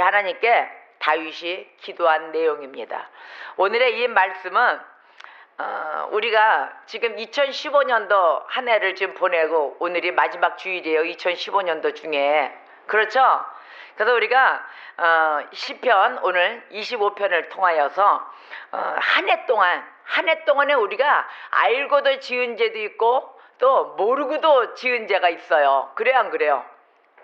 하나님께 다윗이 기도한 내용입니다. 오늘의 이 말씀은 우리가 지금 2015년도 한 해를 지금 보내고 오늘이 마지막 주일이에요. 2015년도 중에. 그렇죠? 그래서 우리가 시편 오늘 25편을 통하여서 한 해 동안에 우리가 알고도 지은 죄도 있고 또 모르고도 지은 죄가 있어요. 그래요, 안 그래요?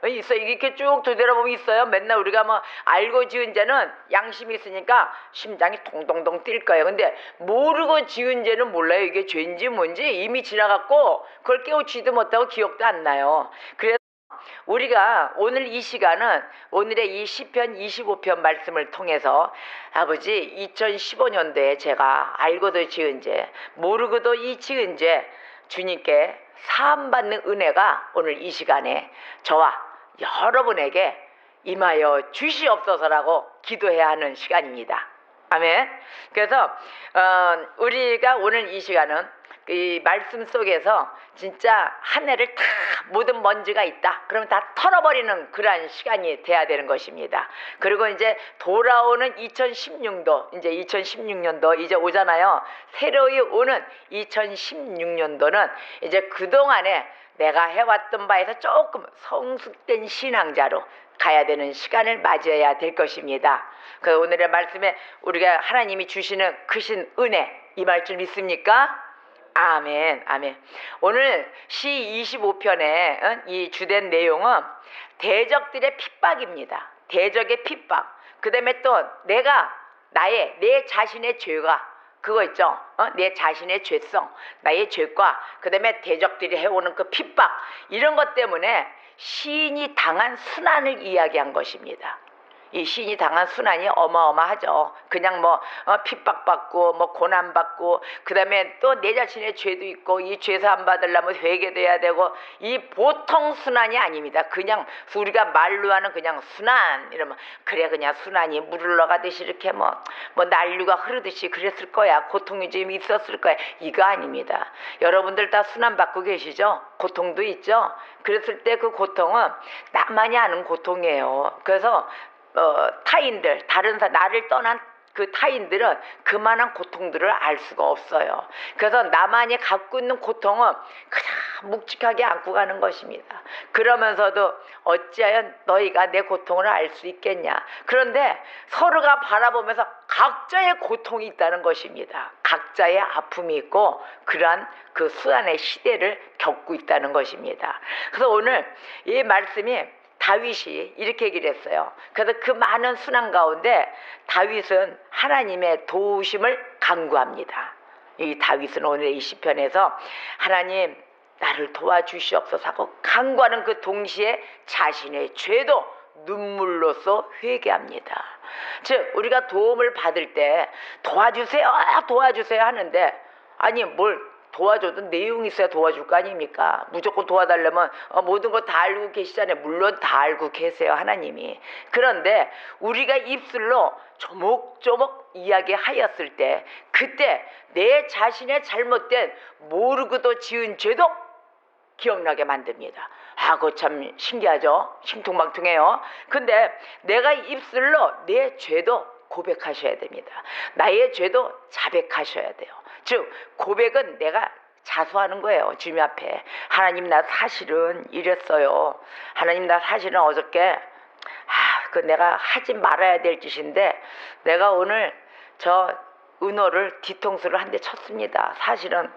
있어요. 이렇게 쭉 되돌아보면 있어요. 맨날 우리가 뭐 알고 지은 죄는 양심이 있으니까 심장이 동동동 뛸 거예요. 근데 모르고 지은 죄는 몰라요. 이게 죄인지 뭔지 이미 지나갔고 그걸 깨우치지도 못하고 기억도 안 나요. 그래서 우리가 오늘 이 시간은 오늘의 이 시편 25편 말씀을 통해서 아버지 2015년도에 제가 알고도 지은 죄 모르고도 이 지은 죄 주님께 사함받는 은혜가 오늘 이 시간에 저와 여러분에게 임하여 주시옵소서라고 기도해야 하는 시간입니다. 아멘. 그래서 우리가 오늘 이 시간은 이 말씀 속에서 진짜 한 해를 다 모든 먼지가 있다. 그러면 다 털어버리는 그러한 시간이 돼야 되는 것입니다. 그리고 이제 돌아오는 2016도, 이제 2016년도 이제 오잖아요. 새로이 오는 2016년도는 이제 그동안에 내가 해왔던 바에서 조금 성숙된 신앙자로 가야 되는 시간을 맞이해야 될 것입니다. 그 오늘의 말씀에 우리가 하나님이 주시는 크신 은혜 임할 줄 믿습니까? 아멘, 아멘. 오늘 시 25편의 이 주된 내용은 대적들의 핍박입니다. 대적의 핍박. 그 다음에 또 내 자신의 죄가 그거 있죠. 내 자신의 죄성, 나의 죄과 그 다음에 대적들이 해오는 그 핍박 이런 것 때문에 시인이 당한 순환을 이야기한 것입니다. 이 시인이 당한 순환이 어마어마하죠. 그냥 핍박받고 고난받고 그 다음에 또 내 자신의 죄도 있고 이 죄사함 받으려면 회개돼야 되고 이 보통 순환이 아닙니다. 그냥 우리가 말로 하는 그냥 순환 이러면 그래 그냥 순환이 물 흘러가듯이 이렇게 난류가 흐르듯이 그랬을 거야. 고통이 좀 있었을 거야. 이거 아닙니다. 여러분들 다 순환 받고 계시죠? 고통도 있죠? 그랬을 때 그 고통은 나만이 아는 고통이에요. 그래서 타인들, 나를 떠난 그 타인들은 그만한 고통들을 알 수가 없어요. 그래서 나만이 갖고 있는 고통은 그냥 묵직하게 안고 가는 것입니다. 그러면서도 어찌하여 너희가 내 고통을 알 수 있겠냐. 그런데 서로가 바라보면서 각자의 고통이 있다는 것입니다. 각자의 아픔이 있고 그러한 그 수환의 시대를 겪고 있다는 것입니다. 그래서 오늘 이 말씀이 다윗이 이렇게 얘기를 했어요. 그래서 그 많은 순환 가운데 다윗은 하나님의 도우심을 간구합니다. 이 다윗은 오늘 이 시편에서 하나님 나를 도와주시옵소서 하고 간구하는 그 동시에 자신의 죄도 눈물로써 회개합니다. 즉 우리가 도움을 받을 때 도와주세요 하는데 아니 뭘 도와줘도 내용이 있어야 도와줄 거 아닙니까? 무조건 도와달라면 모든 거 다 알고 계시잖아요. 물론 다 알고 계세요, 하나님이. 그런데 우리가 입술로 조목조목 이야기하였을 때 그때 내 자신의 잘못된 모르고도 지은 죄도 기억나게 만듭니다. 그거 참 신기하죠? 신통방통해요. 근데 내가 입술로 내 죄도 고백하셔야 됩니다. 나의 죄도 자백하셔야 돼요. 즉 고백은 내가 자수하는 거예요. 주님 앞에. 하나님 나 사실은 이랬어요. 하나님 나 사실은 어저께 그 내가 하지 말아야 될 짓인데 내가 오늘 저 은호를 뒤통수를 한 대 쳤습니다. 사실은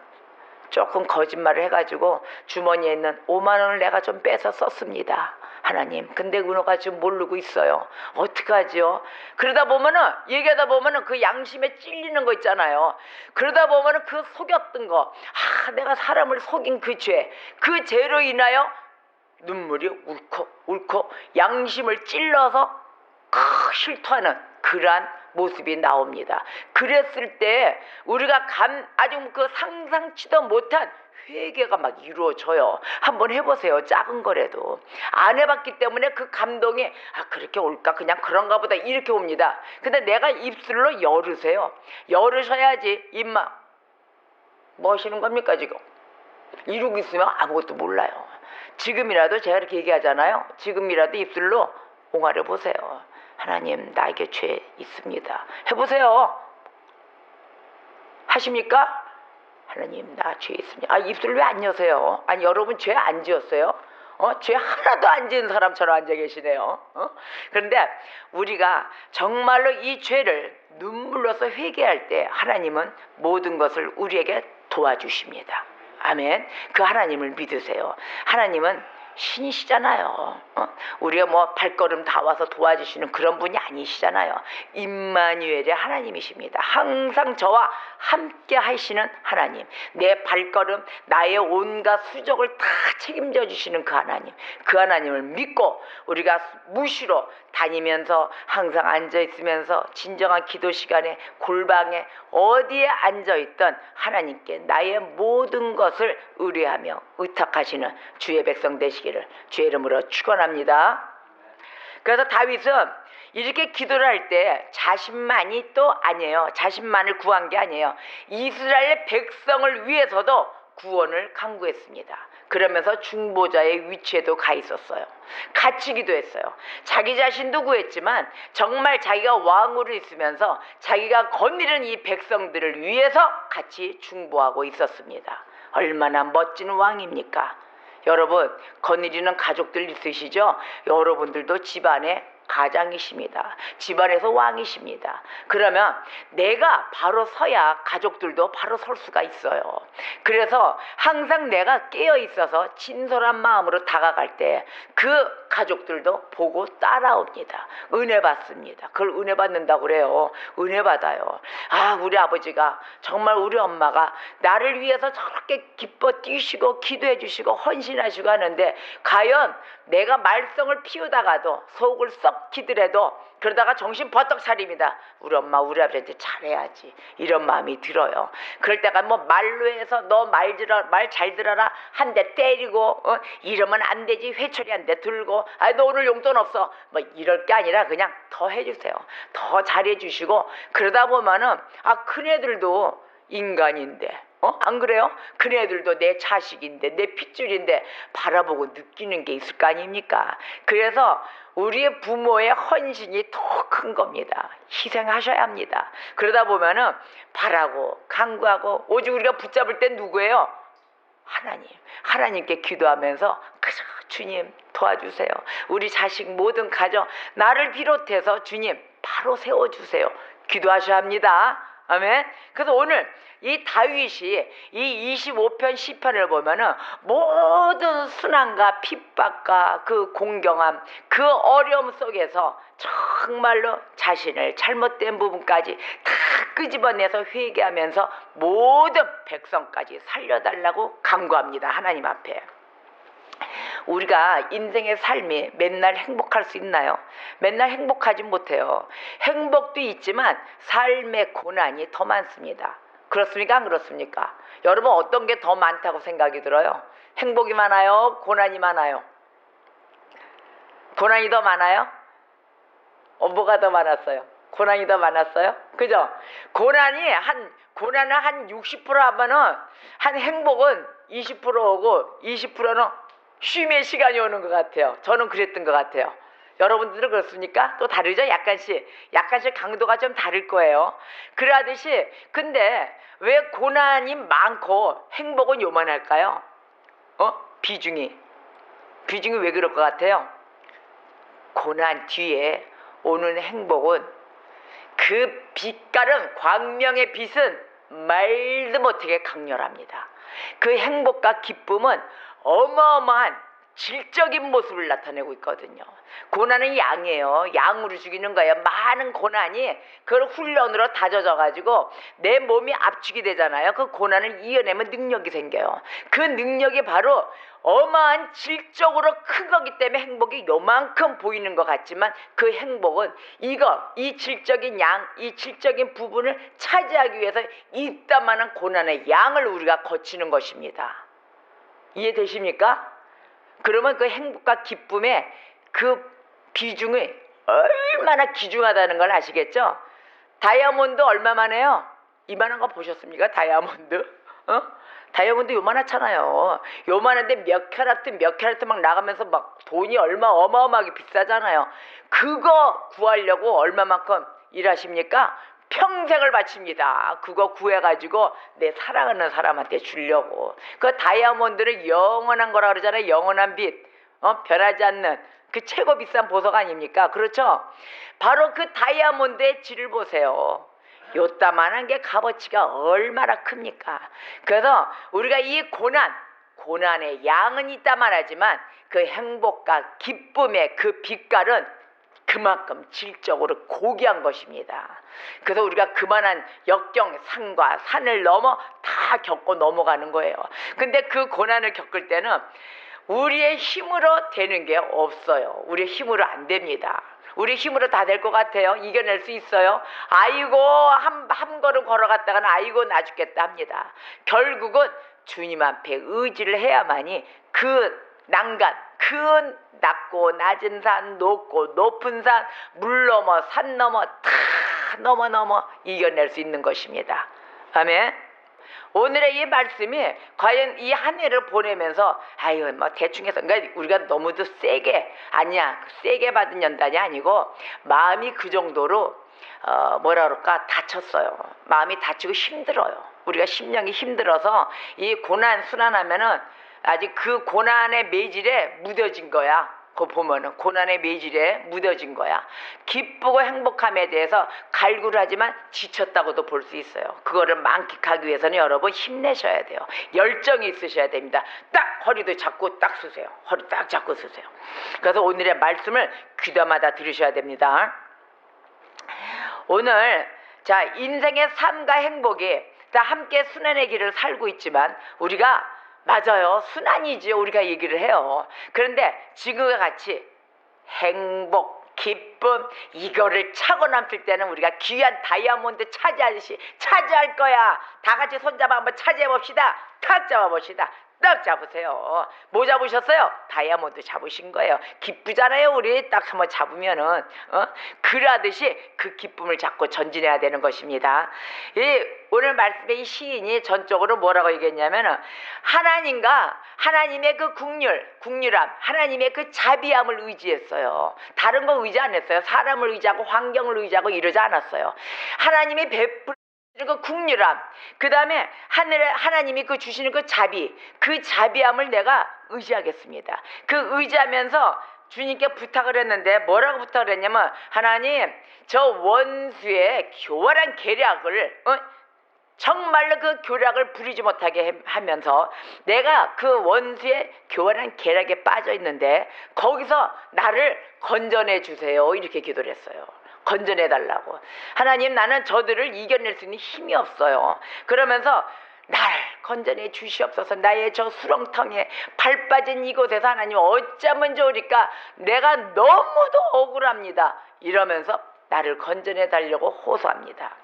조금 거짓말을 해가지고 주머니에 있는 5만 원을 내가 좀 빼서 썼습니다. 하나님 근데 은호가 지금 모르고 있어요. 어떡하지요? 그러다 보면은 얘기하다 보면은 그 양심에 찔리는 거 있잖아요. 그러다 보면은 그 속였던 거 내가 사람을 속인 그 죄로 인하여 눈물이 울컥 양심을 찔러서 실토하는 그러한 모습이 나옵니다. 그랬을 때 우리가 아주 그 상상치도 못한 회개가 막 이루어져요. 한번 해보세요. 작은 거라도. 안 해봤기 때문에 그 감동이 그렇게 올까 그냥 그런가 보다 이렇게 옵니다. 근데 내가 입술로 열으세요. 열으셔야지. 입만 뭐 하시는 겁니까 지금? 이러고 있으면 아무것도 몰라요. 지금이라도 제가 이렇게 얘기하잖아요. 지금이라도 입술로 옹알해 보세요. 하나님 나에게 죄 있습니다. 해보세요. 하십니까? 하나님 나 죄 있습니다. 아, 입술 왜 안 여세요? 아니 여러분 죄 안 지었어요? 죄 하나도 안 지은 사람처럼 앉아 계시네요. 그런데 우리가 정말로 이 죄를 눈물로서 회개할 때 하나님은 모든 것을 우리에게 도와주십니다. 아멘. 그 하나님을 믿으세요. 하나님은 신이시잖아요. 우리가 뭐 발걸음 다 와서 도와주시는 그런 분이 아니시잖아요. 임마누엘의 하나님이십니다. 항상 저와 함께 하시는 하나님, 내 발걸음, 나의 온갖 수족을 다 책임져 주시는 그 하나님, 그 하나님을 믿고 우리가 무시로 다니면서 항상 앉아 있으면서 진정한 기도 시간에 골방에 어디에 앉아 있던 하나님께 나의 모든 것을 의뢰하며 의탁하시는 주의 백성 되시기를 주의 이름으로 축원합니다. 그래서 다윗은 이렇게 기도를 할 때 자신만이 또 아니에요. 자신만을 구한 게 아니에요. 이스라엘 백성을 위해서도 구원을 간구했습니다. 그러면서 중보자의 위치에도 가 있었어요. 같이 기도했어요. 자기 자신도 구했지만 정말 자기가 왕으로 있으면서 자기가 거느린 이 백성들을 위해서 같이 중보하고 있었습니다. 얼마나 멋진 왕입니까? 여러분 거느리는 가족들 있으시죠? 여러분들도 집안에 가장이십니다. 집안에서 왕이십니다. 그러면 내가 바로 서야 가족들도 바로 설 수가 있어요. 그래서 항상 내가 깨어 있어서 진솔한 마음으로 다가갈 때 그 가족들도 보고 따라옵니다. 은혜 받습니다. 그걸 은혜 받는다고 그래요. 은혜 받아요. 아, 우리 아버지가 정말 우리 엄마가 나를 위해서 저렇게 기뻐 뛰시고 기도해 주시고 헌신하시고 하는데 과연 내가 말썽을 피우다가도 속을 썩히더라도 그러다가 정신 버떡 차립니다. 우리 엄마 우리 아버지한테 잘해야지 이런 마음이 들어요. 그럴 때가 뭐 말로 해서 너 말 잘 들어라 한 대 때리고 이러면 안 되지 회초리 한 대 들고 아 너 오늘 용돈 없어 뭐 이럴 게 아니라 그냥 더 해주세요. 더 잘해주시고 그러다 보면은 아 큰애들도 인간인데 안 그래요? 그네들도 내 자식인데 내 핏줄인데 바라보고 느끼는 게 있을 거 아닙니까? 그래서 우리의 부모의 헌신이 더 큰 겁니다. 희생하셔야 합니다. 그러다 보면은 바라고 간구하고 오직 우리가 붙잡을 땐 누구예요? 하나님께 기도하면서 그저 주님 도와주세요. 우리 자식 모든 가정 나를 비롯해서 주님 바로 세워주세요. 기도하셔야 합니다. 아멘. 그래서 오늘 이 다윗이 이 25편 시편을 보면은 모든 순환과 핍박과 그 공경함, 그 어려움 속에서 정말로 자신을 잘못된 부분까지 다 끄집어내서 회개하면서 모든 백성까지 살려달라고 간구합니다. 하나님 앞에. 우리가 인생의 삶이 맨날 행복할 수 있나요? 맨날 행복하지 못해요. 행복도 있지만 삶의 고난이 더 많습니다. 그렇습니까? 안 그렇습니까? 여러분 어떤 게 더 많다고 생각이 들어요? 행복이 많아요? 고난이 많아요? 고난이 더 많아요? 뭐가 더 많았어요? 고난이 더 많았어요? 그죠? 고난은 한 60% 하면은 한 행복은 20% 오고 20%는 쉼의 시간이 오는 것 같아요. 저는 그랬던 것 같아요. 여러분들은 그렇습니까? 또 다르죠? 약간씩 강도가 좀 다를 거예요. 그러듯이 근데 왜 고난이 많고 행복은 요만할까요? 비중이 왜 그럴 것 같아요? 고난 뒤에 오는 행복은 그 빛깔은 광명의 빛은 말도 못하게 강렬합니다. 그 행복과 기쁨은 어마어마한 질적인 모습을 나타내고 있거든요. 고난은 양이에요. 양으로 죽이는 거예요. 많은 고난이 그걸 훈련으로 다져져 가지고 내 몸이 압축이 되잖아요. 그 고난을 이겨내면 능력이 생겨요. 그 능력이 바로 어마한 질적으로 큰 거기 때문에 행복이 요만큼 보이는 것 같지만 그 행복은 이 질적인 이 질적인 부분을 차지하기 위해서 이따만한 고난의 양을 우리가 거치는 것입니다. 이해되십니까? 그러면 그 행복과 기쁨의 그 비중이 얼마나 귀중하다는 걸 아시겠죠? 다이아몬드 얼마만 해요? 이만한 거 보셨습니까? 다이아몬드? 어? 다이아몬드 요만하잖아요. 요만한데 몇 캐럿 막 나가면서 막 돈이 얼마 어마어마하게 비싸잖아요. 그거 구하려고 얼마만큼 일하십니까? 평생을 바칩니다. 그거 구해가지고 내 사랑하는 사람한테 주려고. 그 다이아몬드는 영원한 거라 그러잖아요. 영원한 빛. 변하지 않는 그 최고 비싼 보석 아닙니까? 그렇죠? 바로 그 다이아몬드의 질을 보세요. 요따만한 게 값어치가 얼마나 큽니까? 그래서 우리가 이 고난의 양은 있다만 하지만 그 행복과 기쁨의 그 빛깔은 그만큼 질적으로 고귀한 것입니다. 그래서 우리가 그만한 역경, 산과 산을 넘어 다 겪고 넘어가는 거예요. 근데 그 고난을 겪을 때는 우리의 힘으로 되는 게 없어요. 우리의 힘으로 안 됩니다. 우리 힘으로 다 될 것 같아요. 이겨낼 수 있어요. 아이고 한 걸음 걸어갔다가는 아이고 나 죽겠다 합니다. 결국은 주님 앞에 의지를 해야만이 그 난간, 그 낮고 낮은 산, 높고 높은 산, 물 넘어 산 넘어 다 넘어 이겨낼 수 있는 것입니다. 아멘. 오늘의 이 말씀이 과연 이 한 해를 보내면서 아유 뭐 대충 해서 그러니까 우리가 너무도 세게 받은 연단이 아니고 마음이 그 정도로 뭐라 그럴까 다쳤어요. 마음이 다치고 힘들어요. 우리가 심령이 힘들어서 이 고난 순환하면은 아직 그 고난의 매질에 무뎌진 거야. 그거 보면은 고난의 매질에 무뎌진 거야. 기쁘고 행복함에 대해서 갈구하지만 지쳤다고도 볼 수 있어요. 그거를 만끽하기 위해서는 여러분 힘내셔야 돼요. 열정이 있으셔야 됩니다. 딱 허리도 잡고 딱 쓰세요. 허리 딱 잡고 쓰세요. 그래서 오늘의 말씀을 귀담아다 들으셔야 됩니다. 오늘 자 인생의 삶과 행복이 다 함께 순환의 길을 살고 있지만 우리가 맞아요. 순환이지요. 우리가 얘기를 해요. 그런데 지금과 같이 행복, 기쁨 이거를 차고 남을 때는 우리가 귀한 다이아몬드 차지할 거야. 다 같이 손잡아 한번 차지해 봅시다. 탁 잡아봅시다. 딱 잡으세요. 뭐 잡으셨어요? 다이아몬드 잡으신 거예요. 기쁘잖아요. 우리 딱 한번 잡으면은 그러듯이 그 기쁨을 잡고 전진해야 되는 것입니다. 오늘 말씀의 이 시인이 전적으로 뭐라고 얘기했냐면은 하나님과 하나님의 그 국률함, 하나님의 그 자비함을 의지했어요. 다른 거 의지 안 했어요. 사람을 의지하고 환경을 의지하고 이러지 않았어요. 하나님이 베풀 그 국률함, 그 다음에 하나님이 그 주시는 그 자비함을 내가 의지하겠습니다. 그 의지하면서 주님께 부탁을 했는데 뭐라고 부탁을 했냐면 하나님 저 원수의 교활한 계략을 정말로 그 교략을 부리지 못하게 하면서 내가 그 원수의 교활한 계략에 빠져 있는데 거기서 나를 건져내 주세요. 이렇게 기도를 했어요. 건져내 달라고. 하나님 나는 저들을 이겨낼 수 있는 힘이 없어요. 그러면서 날 건져내 주시옵소서. 나의 저 수렁텅에 발 빠진 이곳에서 하나님 어쩌면 좋으리까. 내가 너무도 억울합니다. 이러면서 나를 건져내 달라고 호소합니다.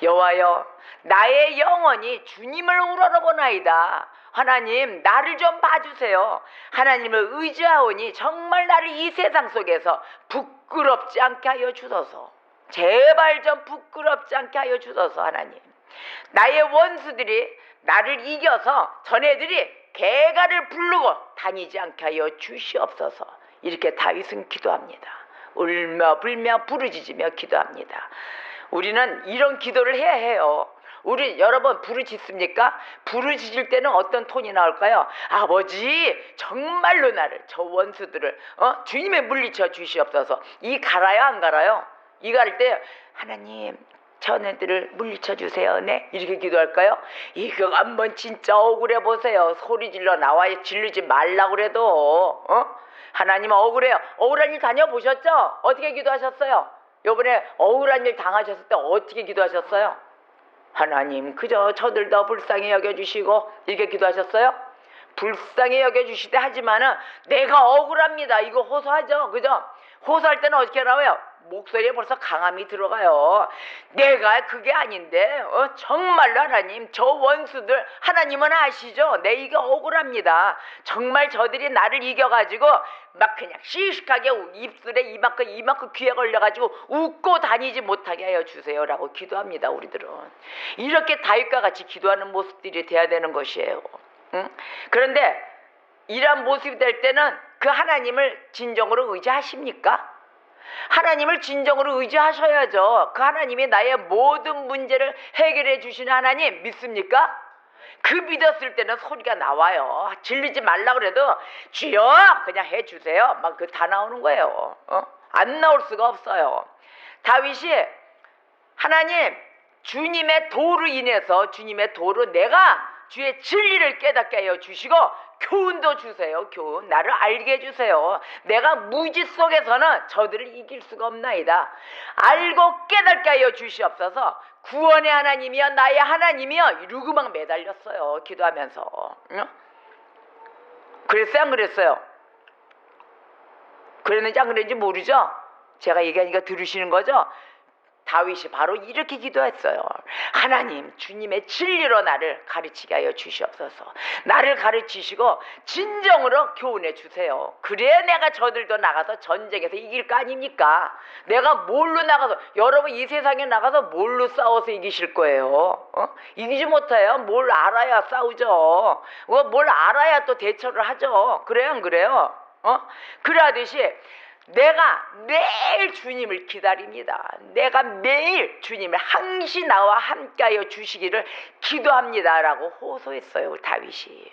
여호와여 나의 영혼이 주님을 우러러보나이다. 하나님 나를 좀 봐주세요. 하나님을 의지하오니 정말 나를 이 세상 속에서 부끄럽지 않게 하여 주소서. 제발 좀 부끄럽지 않게 하여 주소서. 하나님 나의 원수들이 나를 이겨서 전애들이 개가를 부르고 다니지 않게 하여 주시옵소서. 이렇게 다윗은 기도합니다. 울며 불며 부르짖으며 기도합니다. 우리는 이런 기도를 해야 해요. 우리 여러분 부르짖습니까? 부르짖을 때는 어떤 톤이 나올까요? 아버지 정말로 나를 저 원수들을 주님의 물리쳐 주시옵소서. 이 갈아요 안 갈아요? 이 가를 때 하나님 저네들을 물리쳐 주세요. 네? 이렇게 기도할까요? 이거 한번 진짜 억울해 보세요. 소리 질러 나와야 질르지 말라고 그래도 하나님 억울해요. 억울한 일 다녀보셨죠? 어떻게 기도하셨어요? 요번에 억울한 일 당하셨을 때 어떻게 기도하셨어요? 하나님 그저 저들 더 불쌍히 여겨주시고 이렇게 기도하셨어요? 불쌍히 여겨주시되 하지만은 내가 억울합니다. 이거 호소하죠. 그죠? 호소할 때는 어떻게 나와요? 목소리에 벌써 강함이 들어가요. 내가 그게 아닌데 정말로 하나님 저 원수들 하나님은 아시죠? 내 이게 억울합니다. 정말 저들이 나를 이겨가지고 막 그냥 씩씩하게 입술에 이만큼 귀에 걸려가지고 웃고 다니지 못하게 하여 주세요라고 기도합니다. 우리들은 이렇게 다윗과 같이 기도하는 모습들이 돼야 되는 것이에요. 응? 그런데 이러한 모습이 될 때는 그 하나님을 진정으로 의지하십니까? 하나님을 진정으로 의지하셔야죠. 그 하나님이 나의 모든 문제를 해결해 주시는 하나님 믿습니까? 그 믿었을 때는 소리가 나와요. 질리지 말라 그래도 주여 그냥 해주세요. 막 그 다 나오는 거예요. 안 나올 수가 없어요. 다윗이 하나님 주님의 도로 인해서 주님의 도로 내가 주의 진리를 깨닫게 하여 주시고 교훈도 주세요. 교훈 나를 알게 해주세요. 내가 무지 속에서는 저들을 이길 수가 없나이다. 알고 깨닫게 하여 주시옵소서. 구원의 하나님이여 나의 하나님이여 이러고 막 매달렸어요. 기도하면서. 그랬어요 안 그랬어요? 그랬는지 안 그랬는지 모르죠? 제가 얘기하니까 들으시는 거죠? 다윗이 바로 이렇게 기도했어요. 하나님 주님의 진리로 나를 가르치게 하여 주시옵소서. 나를 가르치시고 진정으로 교훈해 주세요. 그래야 내가 저들도 나가서 전쟁에서 이길 거 아닙니까? 내가 뭘로 나가서 여러분 이 세상에 나가서 뭘로 싸워서 이기실 거예요? 이기지 못해요. 뭘 알아야 싸우죠. 뭘 알아야 또 대처를 하죠. 그래요 안 그래요? 그러하듯이 내가 매일 주님을 기다립니다. 내가 매일 주님을 항시 나와 함께하여 주시기를 기도합니다라고 호소했어요. 다윗이.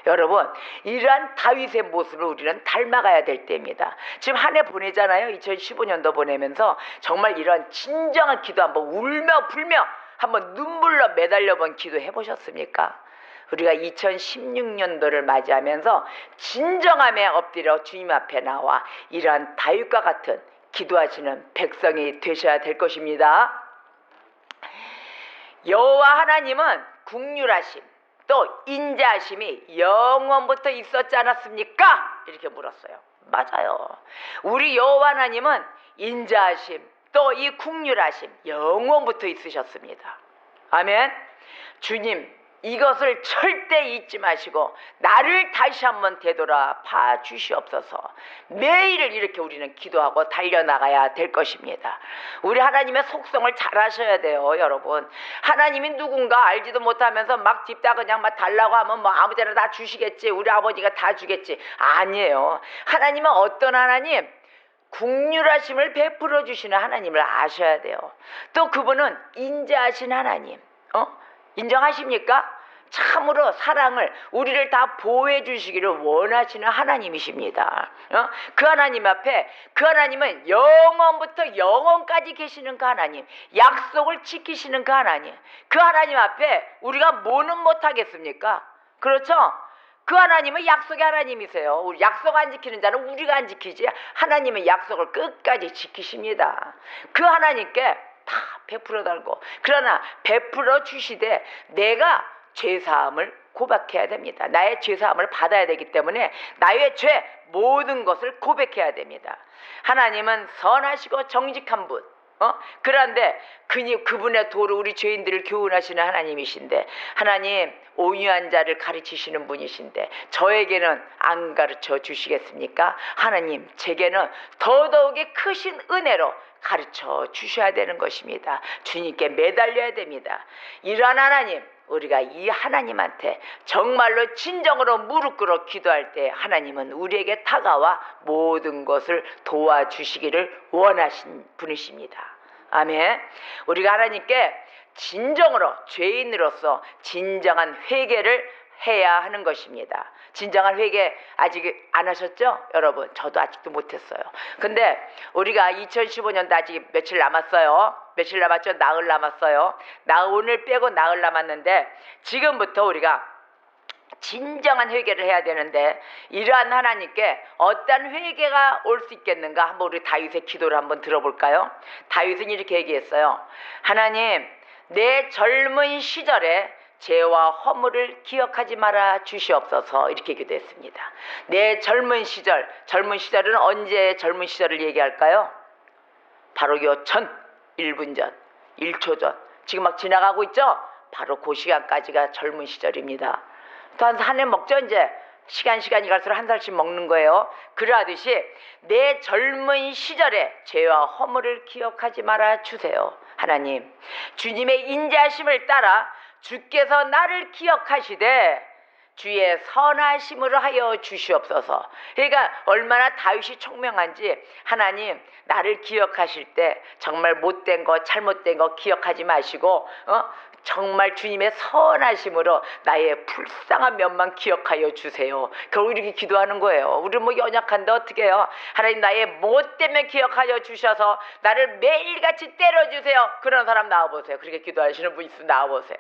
여러분 이러한 다윗의 모습을 우리는 닮아가야 될 때입니다. 지금 한 해 보내잖아요. 2015년도 보내면서 정말 이런 진정한 기도 한번 울며 불며 한번 눈물로 매달려 본 기도 해보셨습니까? 우리가 2016년도를 맞이하면서 진정함에 엎드려 주님 앞에 나와 이러한 다윗과 같은 기도하시는 백성이 되셔야 될 것입니다. 여호와 하나님은 긍휼하심 또 인자하심이 영원부터 있었지 않았습니까? 이렇게 물었어요. 맞아요. 우리 여호와 하나님은 인자하심 또 이 긍휼하심 영원부터 있으셨습니다. 아멘. 주님 이것을 절대 잊지 마시고 나를 다시 한번 되돌아봐 주시옵소서. 매일 이렇게 우리는 기도하고 달려나가야 될 것입니다. 우리 하나님의 속성을 잘 아셔야 돼요. 여러분 하나님이 누군가 알지도 못하면서 막 딥다 그냥 막 달라고 하면 뭐 아무 데나 다 주시겠지, 우리 아버지가 다 주겠지. 아니에요. 하나님은 어떤 하나님? 긍휼하심을 베풀어 주시는 하나님을 아셔야 돼요. 또 그분은 인자하신 하나님. 인정하십니까? 참으로 사랑을 우리를 다 보호해 주시기를 원하시는 하나님이십니다. 그 하나님 앞에 그 하나님은 영원부터 영원까지 계시는 그 하나님, 약속을 지키시는 그 하나님, 그 하나님 앞에 우리가 뭐는 못하겠습니까? 그렇죠? 그 하나님은 약속의 하나님이세요. 우리 약속 안 지키는 자는 우리가 안 지키지 하나님은 약속을 끝까지 지키십니다. 그 하나님께 다 베풀어 달고 그러나 베풀어 주시되 내가 죄사함을 고백해야 됩니다. 나의 죄사함을 받아야 되기 때문에 나의 죄 모든 것을 고백해야 됩니다. 하나님은 선하시고 정직한 분 그런데 그분의 도로 우리 죄인들을 교훈하시는 하나님이신데 하나님 온유한 자를 가르치시는 분이신데 저에게는 안 가르쳐 주시겠습니까? 하나님 제게는 더더욱이 크신 은혜로 가르쳐 주셔야 되는 것입니다. 주님께 매달려야 됩니다. 이러한 하나님 우리가 이 하나님한테 정말로 진정으로 무릎 꿇어 기도할 때 하나님은 우리에게 다가와 모든 것을 도와주시기를 원하신 분이십니다. 아멘. 우리가 하나님께 진정으로 죄인으로서 진정한 회개를 해야 하는 것입니다. 진정한 회개 아직 안 하셨죠? 여러분 저도 아직도 못했어요. 근데 우리가 2015년도 아직 며칠 남았어요. 며칠 남았죠? 나흘 남았어요. 오늘 빼고 나흘 남았는데 지금부터 우리가 진정한 회개를 해야 되는데 이러한 하나님께 어떤 회개가 올 수 있겠는가 한번 우리 다윗의 기도를 한번 들어볼까요? 다윗은 이렇게 얘기했어요. 하나님 내 젊은 시절에 죄와 허물을 기억하지 말아 주시옵소서 이렇게 기도했습니다. 내 젊은 시절은 언제 젊은 시절을 얘기할까요? 바로 요 전, 1분 전, 1초 전, 지금 막 지나가고 있죠? 바로 그 시간까지가 젊은 시절입니다. 또 한 해 먹죠, 이제. 시간이 갈수록 한 살씩 먹는 거예요. 그러하듯이 내 젊은 시절에 죄와 허물을 기억하지 말아 주세요. 하나님, 주님의 인자하심을 따라 주께서 나를 기억하시되 주의 선하심으로 하여 주시옵소서. 그러니까 얼마나 다윗이 총명한지, 하나님 나를 기억하실 때 정말 못된 거 잘못된 거 기억하지 마시고 정말 주님의 선하심으로 나의 불쌍한 면만 기억하여 주세요. 결국 이렇게 기도하는 거예요. 우리 뭐 연약한데 어떻게 해요? 하나님 나의 못되면 기억하여 주셔서 나를 매일같이 때려주세요. 그런 사람 나와보세요. 그렇게 기도하시는 분 있으면 나와보세요.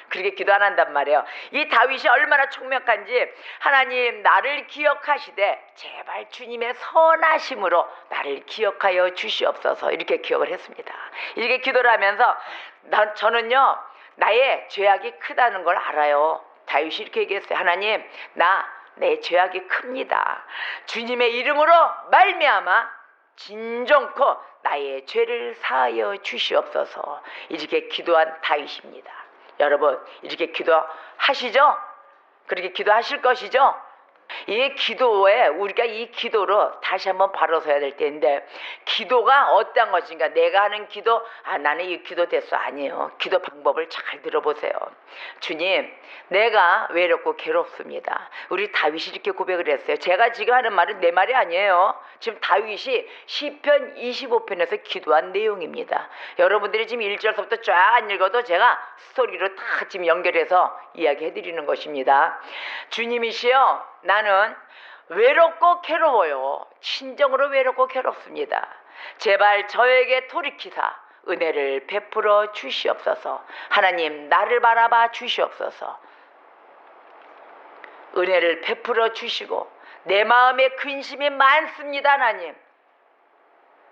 그렇게 기도 안 한단 말이에요. 이 다윗이 얼마나 총명한지, 하나님 나를 기억하시되 제발 주님의 선하심으로 나를 기억하여 주시옵소서, 이렇게 기억을 했습니다. 이렇게 기도를 하면서 저는요 나의 죄악이 크다는 걸 알아요. 다윗이 이렇게 얘기했어요. 하나님 내 죄악이 큽니다. 주님의 이름으로 말미암아 진정코 나의 죄를 사하여 주시옵소서, 이렇게 기도한 다윗입니다. 여러분 이렇게 기도하시죠? 그렇게 기도하실 것이죠? 이 기도에 우리가 이 기도로 다시 한번 바로 서야 될 텐데, 기도가 어떤 것인가? 내가 하는 기도, 나는 이 기도 됐어, 아니에요. 기도 방법을 잘 들어보세요. 주님, 내가 외롭고 괴롭습니다. 우리 다윗이 이렇게 고백을 했어요. 제가 지금 하는 말은 내 말이 아니에요. 지금 다윗이 시편 25편에서 기도한 내용입니다. 여러분들이 지금 1절서부터 쫙 안 읽어도 제가 스토리로 다 지금 연결해서 이야기해 드리는 것입니다. 주님이시여, 나는 외롭고 괴로워요. 진정으로 외롭고 괴롭습니다. 제발 저에게 돌이키사 은혜를 베풀어 주시옵소서. 하나님 나를 바라봐 주시옵소서. 은혜를 베풀어 주시고 내 마음에 근심이 많습니다. 하나님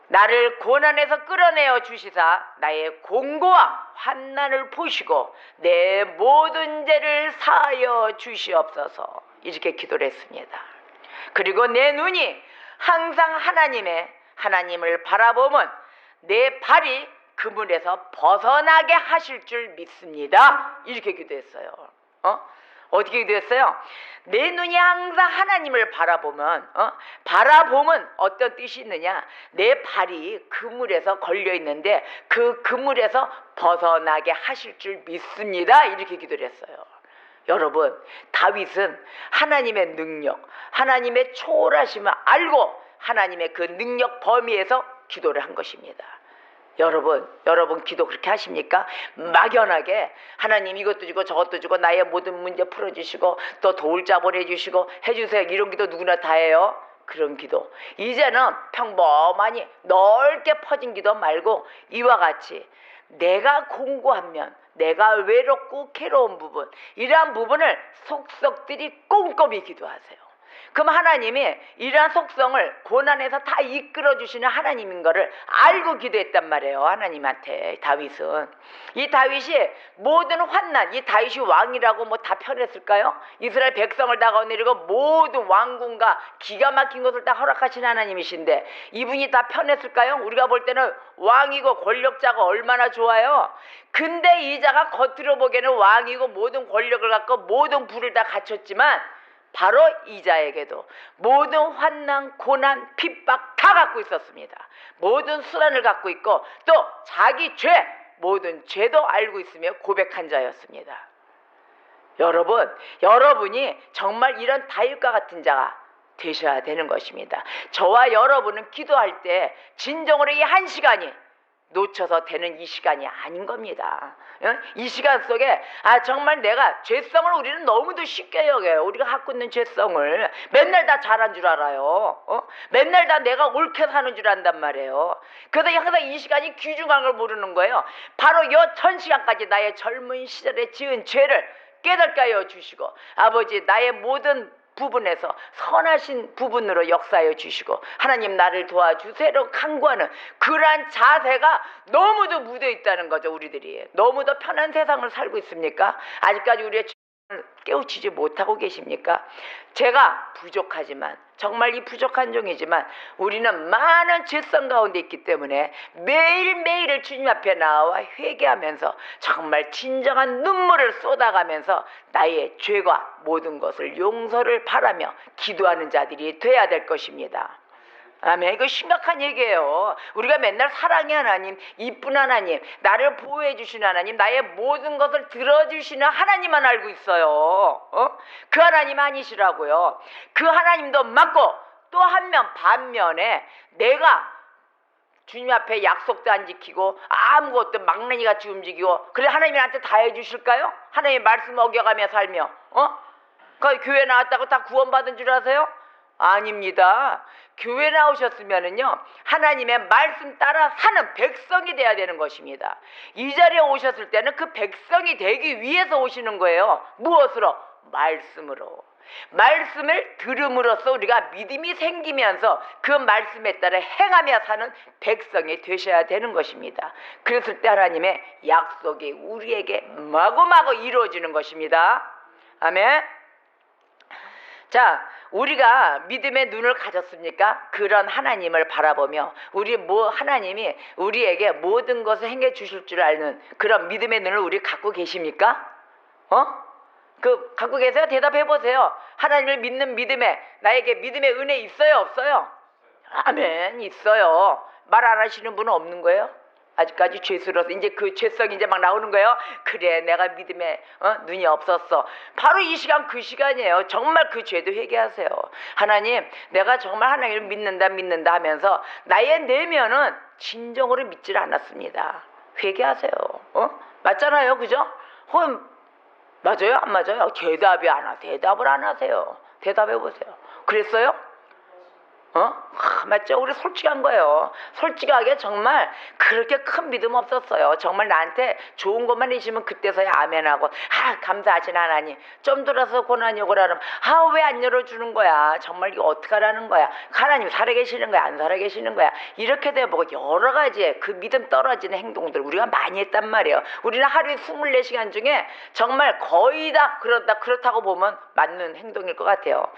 나를 고난에서 끌어내어 주시사 나의 공고와 환난을 보시고 내 모든 죄를 사하여 주시옵소서, 이렇게 기도를 했습니다. 그리고 내 눈이 항상 하나님을 바라보면 내 발이 그물에서 벗어나게 하실 줄 믿습니다, 이렇게 기도했어요. 어떻게 기도했어요? 내 눈이 항상 하나님을 바라보면 어떤 뜻이 있느냐? 내 발이 그물에서 걸려 있는데 그 그물에서 벗어나게 하실 줄 믿습니다, 이렇게 기도를 했어요. 여러분, 다윗은 하나님의 능력, 하나님의 초월하심을 알고 하나님의 그 능력 범위에서 기도를 한 것입니다. 여러분 기도 그렇게 하십니까? 막연하게 하나님 이것도 주고 저것도 주고 나의 모든 문제 풀어주시고 또 도울 자 보내주시고 해주세요, 이런 기도 누구나 다 해요. 그런 기도 이제는 평범하니 넓게 퍼진 기도 말고 이와 같이 내가 공고하면 내가 외롭고 괴로운 부분, 이러한 부분을 속속들이 꼼꼼히 기도하세요. 그럼 하나님이 이러한 속성을 고난에서 다 이끌어주시는 하나님인 거를 알고 기도했단 말이에요. 하나님한테 다윗은. 이 다윗이 모든 환난, 이 다윗이 왕이라고 뭐 다 편했을까요? 이스라엘 백성을 다 거느리고 모든 왕궁과 기가 막힌 것을 다 허락하신 하나님이신데 이분이 다 편했을까요? 우리가 볼 때는 왕이고 권력자가 얼마나 좋아요. 근데 이 자가 겉으로 보기에는 왕이고 모든 권력을 갖고 모든 부를 다 갖췄지만 바로 이자에게도 모든 환난, 고난, 핍박 다 갖고 있었습니다. 모든 수단을 갖고 있고 또 자기 모든 죄도 알고 있으며 고백한 자였습니다. 여러분이 정말 이런 다윗과 같은 자가 되셔야 되는 것입니다. 저와 여러분은 기도할 때 진정으로 이 한 시간이 놓쳐서 되는 이 시간이 아닌 겁니다. 이 시간 속에 정말 내가 죄성을 우리는 너무도 쉽게 여겨요. 우리가 갖고 있는 죄성을 맨날 다 잘한 줄 알아요. 맨날 다 내가 옳게 사는 줄 안단 말이에요. 그래서 항상 이 시간이 귀중한 걸 모르는 거예요. 바로 이 1000시간까지 나의 젊은 시절에 지은 죄를 깨닫게 하여 주시고 아버지 나의 모든 부분에서 선하신 부분으로 역사하여 주시고 하나님 나를 도와주세요 간구하는 그러한 자세가 너무도 묻어 있다는 거죠. 우리들이 너무도 편한 세상을 살고 있습니까? 아직까지 우리의 깨우치지 못하고 계십니까? 제가 부족하지만 정말 이 부족한 종이지만 우리는 많은 죄성 가운데 있기 때문에 매일매일을 주님 앞에 나와 회개하면서 정말 진정한 눈물을 쏟아가면서 나의 죄과 모든 것을 용서를 바라며 기도하는 자들이 돼야 될 것입니다. 아멘. 이거 심각한 얘기예요. 우리가 맨날 사랑의 하나님, 이쁜 하나님, 나를 보호해 주시는 하나님, 나의 모든 것을 들어주시는 하나님만 알고 있어요. 그 하나님 아니시라고요. 그 하나님도 맞고 또 반면에 내가 주님 앞에 약속도 안 지키고 아무것도 막내니같이 움직이고 그래 하나님이 나한테 다 해주실까요? 하나님의 말씀 어겨가며 살며 그 교회 나왔다고 다 구원받은 줄 아세요? 아닙니다. 교회 나오셨으면은요 하나님의 말씀 따라 사는 백성이 돼야 되는 것입니다. 이 자리에 오셨을 때는 그 백성이 되기 위해서 오시는 거예요. 무엇으로? 말씀으로. 말씀을 들음으로써 우리가 믿음이 생기면서 그 말씀에 따라 행하며 사는 백성이 되셔야 되는 것입니다. 그랬을 때 하나님의 약속이 우리에게 마구마구 이루어지는 것입니다. 아멘. 자, 우리가 믿음의 눈을 가졌습니까? 그런 하나님을 바라보며 하나님이 우리에게 모든 것을 행해 주실 줄 아는 그런 믿음의 눈을 우리 갖고 계십니까? 갖고 계세요? 대답해 보세요. 하나님을 믿는 믿음에 나에게 믿음의 은혜 있어요, 없어요? 아멘. 있어요. 말 안 하시는 분은 없는 거예요? 아직까지 죄스러워서 이제 그 죄성이 이제 막 나오는 거예요. 그래 내가 믿음에 눈이 없었어. 바로 이 시간 그 시간이에요. 정말 그 죄도 회개하세요. 하나님 내가 정말 하나님을 믿는다 하면서 나의 내면은 진정으로 믿질 않았습니다. 회개하세요. 맞잖아요, 그죠? 맞아요, 안 맞아요? 대답을 안 하세요. 대답해 보세요. 그랬어요? 맞죠? 우리 솔직한 거예요. 솔직하게 정말 그렇게 큰 믿음 없었어요. 정말 나한테 좋은 것만 해주시면 그때서야 아멘하고 감사하신 하나님 좀 들어서 고난이 오라면 왜 안 열어주는 거야? 정말 이거 어떡하라는 거야? 하나님 살아계시는 거야? 안 살아계시는 거야? 이렇게 돼보고 여러 가지 그 믿음 떨어지는 행동들 우리가 많이 했단 말이에요. 우리는 하루에 24시간 중에 정말 거의 다 그렇다고 보면 맞는 행동일 것 같아요.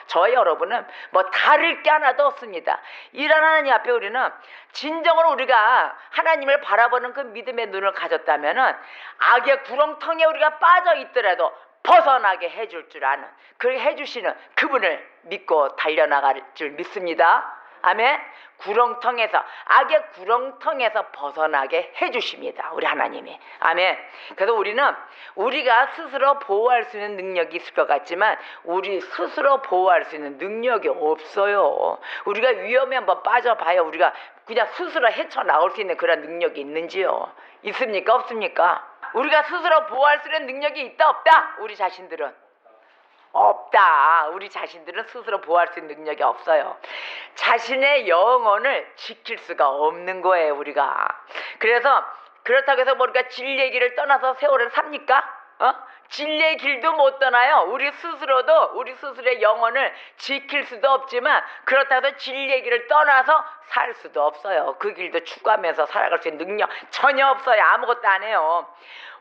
저와 여러분은 뭐 다를 게 하나도 없습니다. 이런 하나님 앞에 우리는 진정으로 우리가 하나님을 바라보는 그 믿음의 눈을 가졌다면은 악의 구렁텅이에 우리가 빠져 있더라도 벗어나게 해줄 줄 아는 그렇게 해주시는 그분을 믿고 달려나갈 줄 믿습니다. 아멘. 악의 구렁텅에서 벗어나게 해주십니다. 우리 하나님이. 아멘. 그래서 우리가 스스로 보호할 수 있는 능력이 있을 것 같지만 우리 스스로 보호할 수 있는 능력이 없어요. 우리가 위험에 한번 빠져봐요. 우리가 그냥 스스로 헤쳐나올 수 있는 그런 능력이 있는지요? 있습니까? 없습니까? 우리가 스스로 보호할 수 있는 능력이 있다 없다? 우리 자신들은 없다. 우리 자신들은 스스로 보호할 수 있는 능력이 없어요. 자신의 영혼을 지킬 수가 없는 거예요, 우리가. 그래서 그렇다고 해서 우리가 진리의 길을 떠나서 세월을 삽니까? 진리의 길도 못 떠나요. 우리 스스로의 영혼을 지킬 수도 없지만 그렇다고 해서 진리의 길을 떠나서 살 수도 없어요. 그 길도 추구하면서 살아갈 수 있는 능력 전혀 없어요. 아무것도 안 해요.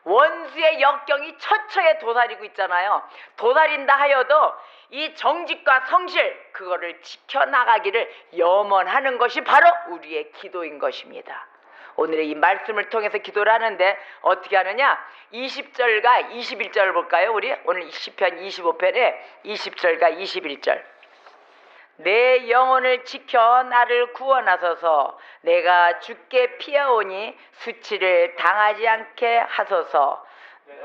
원수의 역경이 처처에 도사리고 있잖아요. 도사린다 하여도 이 정직과 성실 그거를 지켜나가기를 염원하는 것이 바로 우리의 기도인 것입니다. 오늘의 이 말씀을 통해서 기도를 하는데 어떻게 하느냐? 20절과 21절 볼까요? 우리 오늘 시편 25편에 20절과 21절. 내 영혼을 지켜 나를 구원하소서. 내가 주께 피하오니 수치를 당하지 않게 하소서.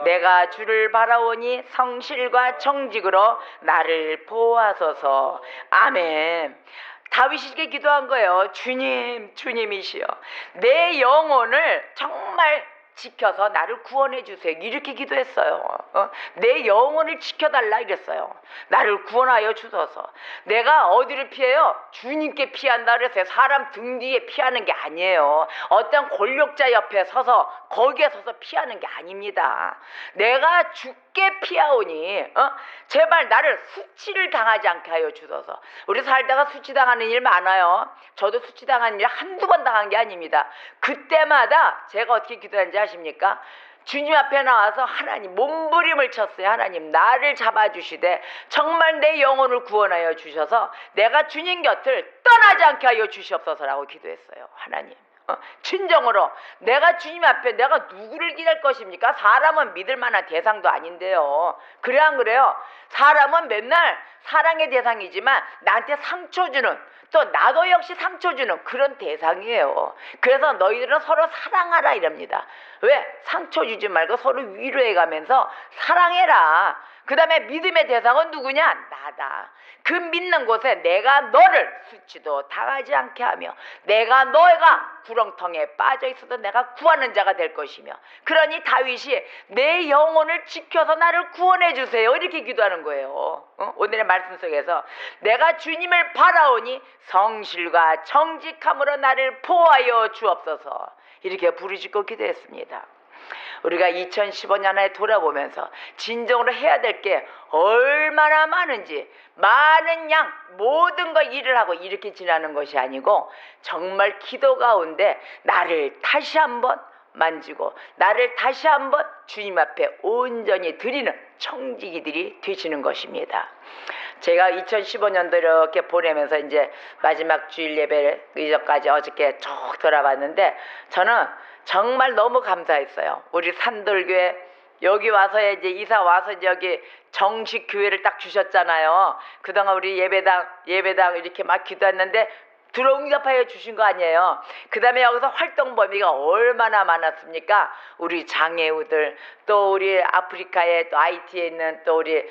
내가 주를 바라오니 성실과 정직으로 나를 보호하소서. 아멘. 다윗이 이렇게 기도한 거예요. 주님이시여 내 영혼을 정말 지켜서 나를 구원해 주세요. 이렇게 기도했어요. 내 영혼을 지켜달라 이랬어요. 나를 구원하여 주소서. 내가 어디를 피해요? 주님께 피한다 그랬어요. 사람 등 뒤에 피하는 게 아니에요. 어떤 권력자 옆에 서서 거기에 서서 피하는 게 아닙니다. 내가 주께 피하오니 제발 나를 수치를 당하지 않게 하여 주소서. 우리 살다가 수치당하는 일 많아요. 저도 수치당하는 일 한두 번 당한 게 아닙니다. 그때마다 제가 어떻게 기도하는지 아십니까? 주님 앞에 나와서 하나님 몸부림을 쳤어요. 하나님 나를 잡아주시되 정말 내 영혼을 구원하여 주셔서 내가 주님 곁을 떠나지 않게 하여 주시옵소서라고 기도했어요. 하나님 진정으로 내가 주님 앞에 내가 누구를 기댈 것입니까? 사람은 믿을 만한 대상도 아닌데요. 그래 안 그래요? 사람은 맨날 사랑의 대상이지만 나한테 상처 주는, 또 나도 역시 상처 주는 그런 대상이에요. 그래서 너희들은 서로 사랑하라 이럽니다. 왜? 상처 주지 말고 서로 위로해가면서 사랑해라. 그 다음에 믿음의 대상은 누구냐? 나다. 그 믿는 곳에 내가 너를 수치도 당하지 않게 하며 너가 구렁텅이에 빠져 있어도 내가 구하는 자가 될 것이며, 그러니 다윗이 내 영혼을 지켜서 나를 구원해 주세요 이렇게 기도하는 거예요. 오늘의 말씀 속에서 내가 주님을 바라오니 성실과 정직함으로 나를 보호하여 주옵소서 이렇게 부르짖고 기도했습니다. 우리가 2015년에 돌아보면서 진정으로 해야 될 게 얼마나 많은지, 많은 양 모든 걸 일을 하고 이렇게 지나는 것이 아니고 정말 기도 가운데 나를 다시 한번 만지고 나를 다시 한번 주님 앞에 온전히 드리는 청지기들이 되시는 것입니다. 제가 2015년도 이렇게 보내면서 이제 마지막 주일 예배 이전까지 어저께 쭉 돌아봤는데 저는 정말 너무 감사했어요. 우리 산돌교회 여기 와서 이제 이사 와서 여기 정식 교회를 딱 주셨잖아요. 그동안 우리 예배당 이렇게 막 기도했는데 들어응답하여 주신 거 아니에요. 그 다음에 여기서 활동 범위가 얼마나 많았습니까? 우리 장애우들, 또 우리 아프리카에 또 IT에 있는 또 우리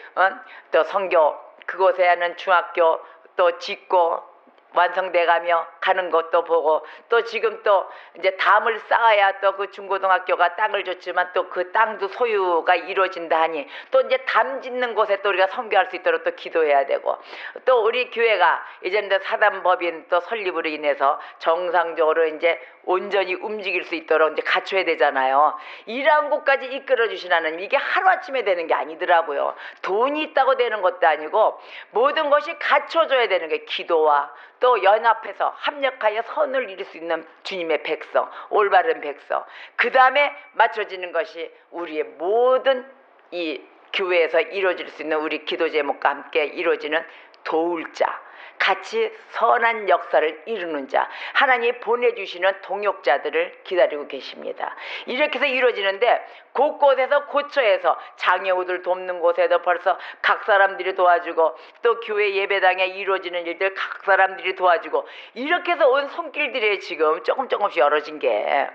또 선교 그곳에 하는 중학교 또 짓고 완성돼가며 가는 것도 보고, 또 지금 또 이제 담을 쌓아야 또 그 중고등학교가 땅을 줬지만 또 그 땅도 소유가 이루어진다 하니 또 이제 담 짓는 곳에 또 우리가 선교할 수 있도록 또 기도해야 되고, 또 우리 교회가 이제는 사단법인 또 설립으로 인해서 정상적으로 이제 온전히 움직일 수 있도록 이제 갖춰야 되잖아요. 이러한 곳까지 이끌어 주신 하나님, 이게 하루아침에 되는 게 아니더라고요. 돈이 있다고 되는 것도 아니고 모든 것이 갖춰져야 되는 게 기도와 또 연합해서 합력하여 선을 이룰 수 있는 주님의 백성, 올바른 백성, 그 다음에 맞춰지는 것이 우리의 모든 이 교회에서 이루어질 수 있는 우리 기도 제목과 함께 이루어지는 도울 자, 같이 선한 역사를 이루는 자, 하나님이 보내주시는 동역자들을 기다리고 계십니다. 이렇게 해서 이루어지는데 곳곳에서 고처에서 장애우들 돕는 곳에도 벌써 각 사람들이 도와주고, 또 교회 예배당에 이루어지는 일들 각 사람들이 도와주고, 이렇게 해서 온 손길들이 지금 조금씩 열어진 게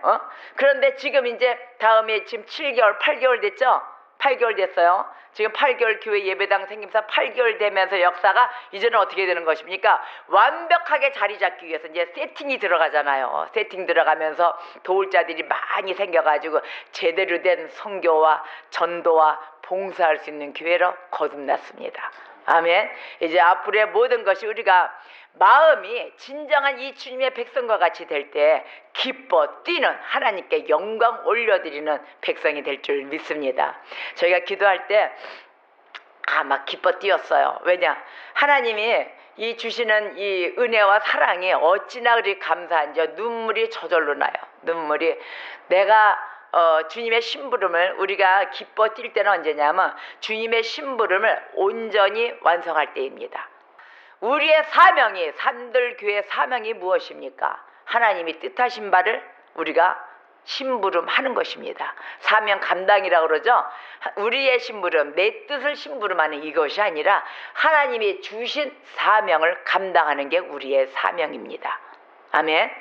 그런데 지금 이제 다음에 지금 7개월 8개월 됐죠? 8개월 됐어요. 지금 8개월 교회 예배당 생김사 8개월 되면서 역사가 이제는 어떻게 되는 것입니까? 완벽하게 자리 잡기 위해서 이제 세팅이 들어가잖아요. 세팅 들어가면서 도울 자들이 많이 생겨가지고 제대로 된 선교와 전도와 봉사할 수 있는 교회로 거듭났습니다. 아멘. 이제 앞으로의 모든 것이 우리가 마음이 진정한 이 주님의 백성과 같이 될 때 기뻐 뛰는, 하나님께 영광 올려드리는 백성이 될 줄 믿습니다. 저희가 기도할 때 막 기뻐 뛰었어요. 왜냐? 하나님이 이 주시는 이 은혜와 사랑이 어찌나 그리 감사한지 눈물이 저절로 나요. 눈물이. 내가 주님의 심부름을 우리가 기뻐 뛸 때는 언제냐면 주님의 심부름을 온전히 완성할 때입니다. 우리의 사명이, 산들교회 사명이 무엇입니까? 하나님이 뜻하신 바를 우리가 심부름하는 것입니다. 사명 감당이라고 그러죠. 우리의 심부름, 내 뜻을 심부름하는 이것이 아니라 하나님이 주신 사명을 감당하는 게 우리의 사명입니다. 아멘.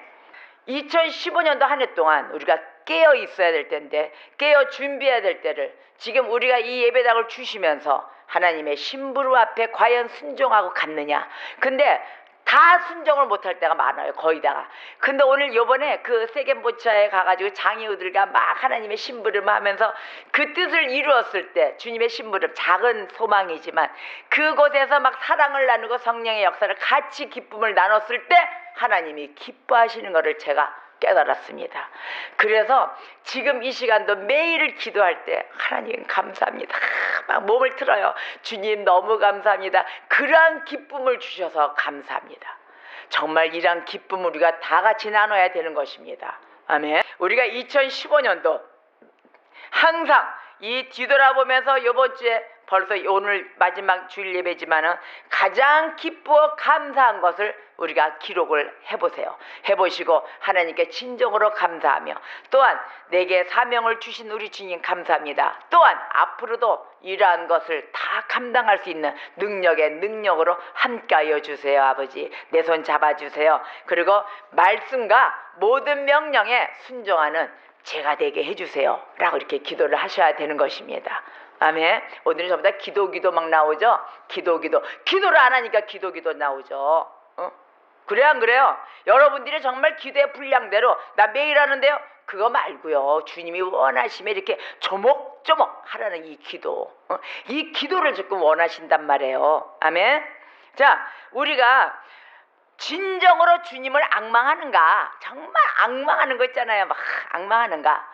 2015년도 한 해 동안 우리가 깨어 있어야 될 텐데, 깨어 준비해야 될 때를 지금 우리가 이 예배당을 주시면서 하나님의 심부름 앞에 과연 순종하고 갔느냐. 근데 다 순종을 못할 때가 많아요. 거의 다가. 근데 오늘 요번에 그 세겜보차에 가가지고 장애우들과 막 하나님의 심부름을 하면서 그 뜻을 이루었을 때, 주님의 심부름, 작은 소망이지만 그곳에서 막 사랑을 나누고 성령의 역사를 같이 기쁨을 나눴을 때 하나님이 기뻐하시는 것을 제가 깨달았습니다. 그래서 지금 이 시간도 매일 기도할 때 하나님 감사합니다. 막 몸을 틀어요. 주님 너무 감사합니다. 그러한 기쁨을 주셔서 감사합니다. 정말 이러한 기쁨을 우리가 다 같이 나눠야 되는 것입니다. 아멘. 우리가 2015년도 항상 이 뒤돌아보면서 이번 주에 벌써 오늘 마지막 주일 예배지만은 가장 기쁘고 감사한 것을 우리가 기록을 해보세요. 해보시고 하나님께 진정으로 감사하며, 또한 내게 사명을 주신 우리 주님 감사합니다. 또한 앞으로도 이러한 것을 다 감당할 수 있는 능력으로 함께하여 주세요. 아버지, 내 손 잡아주세요. 그리고 말씀과 모든 명령에 순종하는 제가 되게 해주세요 라고 이렇게 기도를 하셔야 되는 것입니다. 아멘. 오늘은 전부 다 기도 막 나오죠. 기도를 안 하니까 기도 나오죠. 그래 안 그래요? 여러분들이 정말 기도의 분량대로 나 매일 하는데요, 그거 말고요, 주님이 원하시면 이렇게 조목조목 하라는 이 기도, 이 기도를 조금 원하신단 말이에요. 아멘. 자, 우리가 진정으로 주님을 앙망하는가? 정말 앙망하는 거 있잖아요. 막 앙망하는가?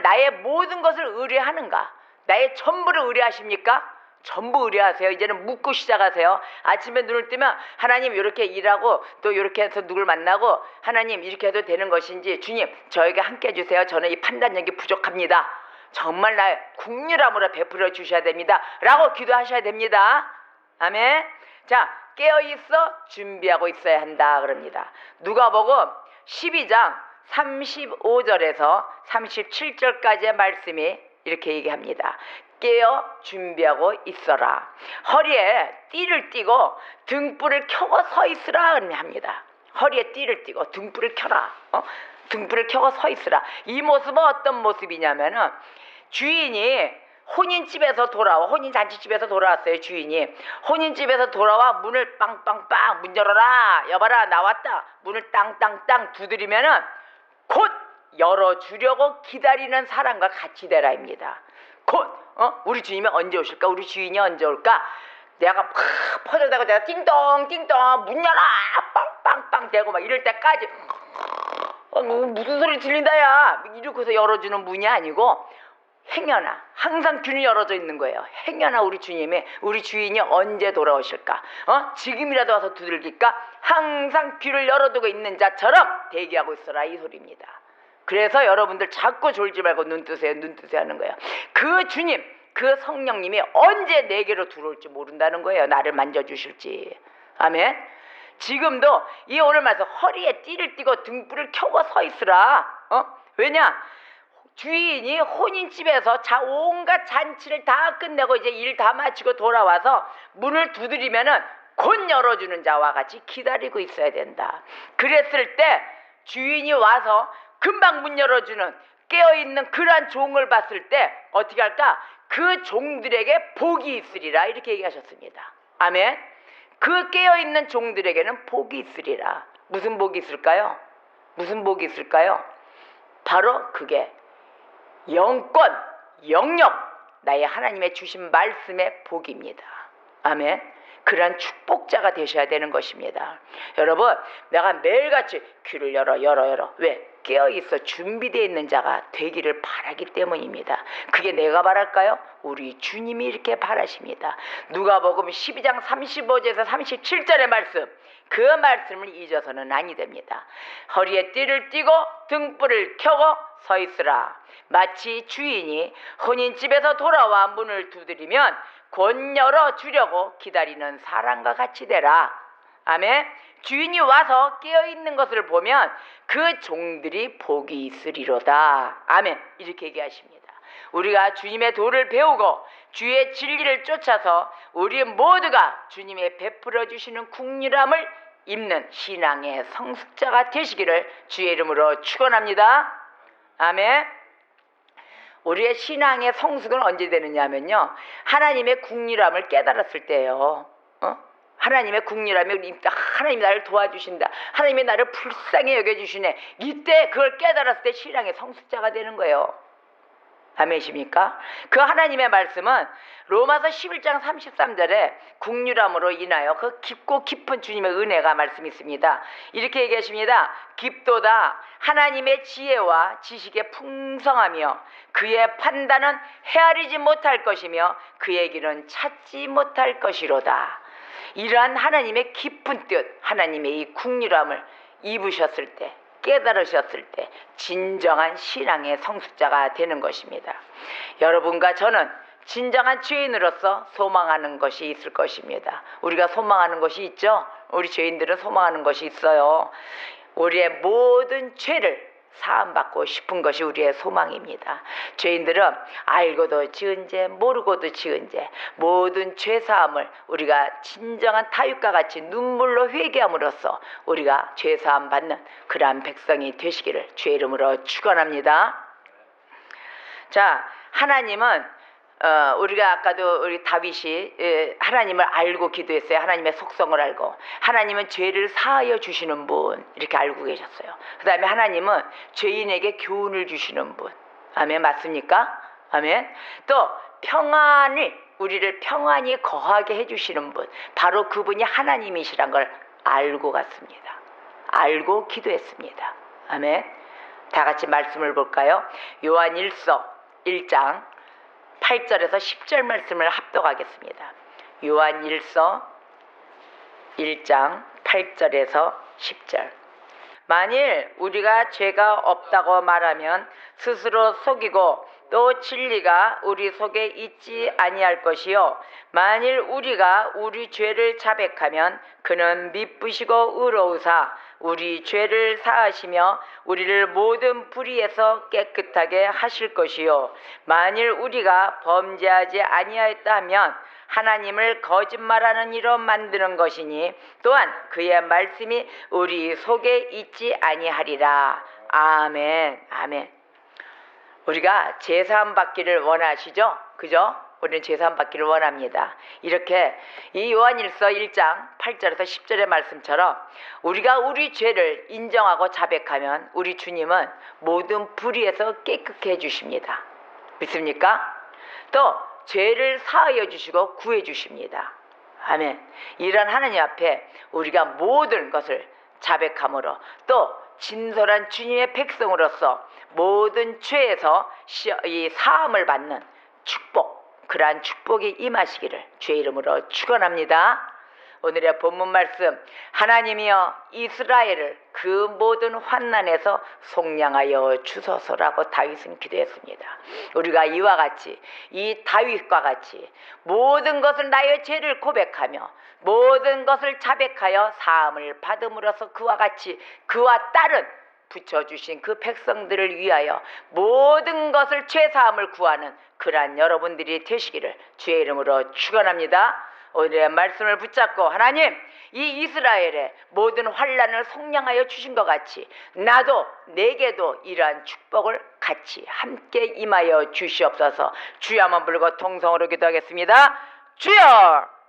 나의 모든 것을 의뢰하는가? 나의 전부를 의뢰하십니까? 전부 의뢰하세요. 이제는 묻고 시작하세요. 아침에 눈을 뜨면 하나님 이렇게 일하고 또 이렇게 해서 누굴 만나고, 하나님 이렇게 해도 되는 것인지, 주님 저에게 함께 해주세요. 저는 이 판단력이 부족합니다. 정말 나의 국률함으로 베풀어 주셔야 됩니다 라고 기도하셔야 됩니다. 아멘. 자, 깨어있어 준비하고 있어야 한다 그럽니다. 누가복음 12장 35절에서 37절까지의 말씀이 이렇게 얘기합니다. 깨어 준비하고 있어라. 허리에 띠를 띠고 등불을 켜고 서 있으라 합니다. 허리에 띠를 띠고 등불을 켜라. 등불을 켜고 서 있으라. 이 모습은 어떤 모습이냐면은, 주인이 혼인잔치집에서 돌아왔어요. 주인이 혼인집에서 돌아와 문을 빵빵빵, 문 열어라, 여봐라 나왔다, 문을 땅땅땅 두드리면은 곧 열어주려고 기다리는 사람과 같이 되라입니다. 곧 우리 주님이 언제 오실까? 우리 주인이 언제 올까? 내가 팍 퍼져다가 내가 띵동 문 열어 빵빵빵 대고 막 이럴 때까지 무슨 소리 들린다야 이러고서 열어주는 문이 아니고, 행여나 항상 균이 열어져 있는 거예요. 행여나 우리 주인이 언제 돌아오실까? 지금이라도 와서 두들길까? 항상 귀를 열어두고 있는 자처럼 대기하고 있어라, 이 소리입니다. 그래서 여러분들 자꾸 졸지 말고 눈 뜨세요 하는 거예요. 그 주님, 그 성령님이 언제 내게로 들어올지 모른다는 거예요. 나를 만져주실지. 아멘. 지금도 이 오늘 말씀, 허리에 띠를 띠고 등불을 켜고 서 있으라. 왜냐? 주인이 혼인집에서 온갖 잔치를 다 끝내고 이제 일 다 마치고 돌아와서 문을 두드리면은 곧 열어주는 자와 같이 기다리고 있어야 된다. 그랬을 때 주인이 와서 금방 문 열어주는 깨어있는 그러한 종을 봤을 때 어떻게 할까? 그 종들에게 복이 있으리라, 이렇게 얘기하셨습니다. 아멘. 그 깨어있는 종들에게는 복이 있으리라. 무슨 복이 있을까요? 바로 그게 영권, 영역, 나의 하나님의 주신 말씀의 복입니다. 아멘. 그러한 축복자가 되셔야 되는 것입니다. 여러분, 내가 매일같이 귀를 열어. 왜? 깨어있어 준비되어 있는 자가 되기를 바라기 때문입니다. 그게 내가 바랄까요? 우리 주님이 이렇게 바라십니다. 누가복음 12장 35절에서 37절의 말씀, 그 말씀을 잊어서는 아니 됩니다. 허리에 띠를 띠고 등불을 켜고 서 있으라. 마치 주인이 혼인집에서 돌아와 문을 두드리면 곧 열어주려고 기다리는 사람과 같이 되라. 아멘. 주인이 와서 깨어있는 것을 보면 그 종들이 복이 있으리로다. 아멘. 이렇게 얘기하십니다. 우리가 주님의 도를 배우고 주의 진리를 쫓아서 우리 모두가 주님의 베풀어 주시는 국률함을 입는 신앙의 성숙자가 되시기를 주의 이름으로 축원합니다. 아멘. 우리의 신앙의 성숙은 언제 되느냐면요, 하나님의 국률함을 깨달았을 때예요. 하나님의 국률함이, 하나님이 나를 도와주신다, 하나님이 나를 불쌍히 여겨주시네, 이때 그걸 깨달았을 때 신앙의 성숙자가 되는 거예요. 아멘이십니까? 그 하나님의 말씀은 로마서 11장 33절에 국률함으로 인하여 그 깊고 깊은 주님의 은혜가 말씀이 있습니다. 이렇게 얘기하십니다. 깊도다 하나님의 지혜와 지식의 풍성하며 그의 판단은 헤아리지 못할 것이며 그의 길은 찾지 못할 것이로다. 이러한 하나님의 깊은 뜻, 하나님의 이 국률함을 입으셨을 때, 깨달으셨을 때 진정한 신앙의 성숙자가 되는 것입니다. 여러분과 저는 진정한 죄인으로서 소망하는 것이 있을 것입니다. 우리가 소망하는 것이 있죠? 우리 죄인들은 소망하는 것이 있어요. 우리의 모든 죄를 사함받고 싶은 것이 우리의 소망입니다. 죄인들은 알고도 지은 죄 모르고도 지은 죄 모든 죄사함을 우리가 진정한 타육과 같이 눈물로 회개함으로써 우리가 죄사함 받는 그러한 백성이 되시기를 주의 이름으로 축원합니다. 자, 하나님은 우리가 아까도 우리 다윗이 하나님을 알고 기도했어요. 하나님의 속성을 알고 하나님은 죄를 사하여 주시는 분 이렇게 알고 계셨어요. 그 다음에 하나님은 죄인에게 교훈을 주시는 분. 아멘. 맞습니까? 아멘. 또 평안이 우리를 평안히 거하게 해주시는 분, 바로 그분이 하나님이시란 걸 알고 갔습니다. 알고 기도했습니다. 아멘. 다 같이 말씀을 볼까요? 요한 1서 1장 8절에서 10절 말씀을 합독하겠습니다. 요한 1서 1장 8절에서 10절. 만일 우리가 죄가 없다고 말하면 스스로 속이고 또 진리가 우리 속에 있지 아니할 것이요 만일 우리가 우리 죄를 자백하면 그는 미쁘시고 의로우사 우리 죄를 사하시며 우리를 모든 불의에서 깨끗하게 하실 것이요 만일 우리가 범죄하지 아니하였다 하면 하나님을 거짓말하는 이로 만드는 것이니 또한 그의 말씀이 우리 속에 있지 아니하리라. 아멘. 아멘. 우리가 제사함 받기를 원하시죠? 그죠? 우리는 제사함 받기를 원합니다. 이렇게 이 요한일서 1장 8절에서 10절의 말씀처럼 우리가 우리 죄를 인정하고 자백하면 우리 주님은 모든 불의에서 깨끗게 해주십니다. 믿습니까? 또 죄를 사하여 주시고 구해 주십니다. 아멘. 이런 하나님 앞에 우리가 모든 것을 자백함으로 또 진솔한 주님의 백성으로서 모든 죄에서 이 사함을 받는 축복, 그러한 축복이 임하시기를 주의 이름으로 축원합니다. 오늘의 본문 말씀, 하나님이여 이스라엘을 그 모든 환난에서 속량하여 주소서라고 다윗은 기도했습니다. 우리가 이와 같이 이 다윗과 같이 모든 것을 나의 죄를 고백하며 모든 것을 자백하여 사함을 받음으로써 그와 같이 그와 딸은 붙여주신 그 백성들을 위하여 모든 것을 죄사함을 구하는 그러한 여러분들이 되시기를 주의 이름으로 축원합니다. 오늘의 말씀을 붙잡고 하나님 이 이스라엘의 모든 환난을 속량하여 주신 것 같이 나도 내게도 이러한 축복을 같이 함께 임하여 주시옵소서. 주여 한번 불고 통성으로 기도하겠습니다. 주여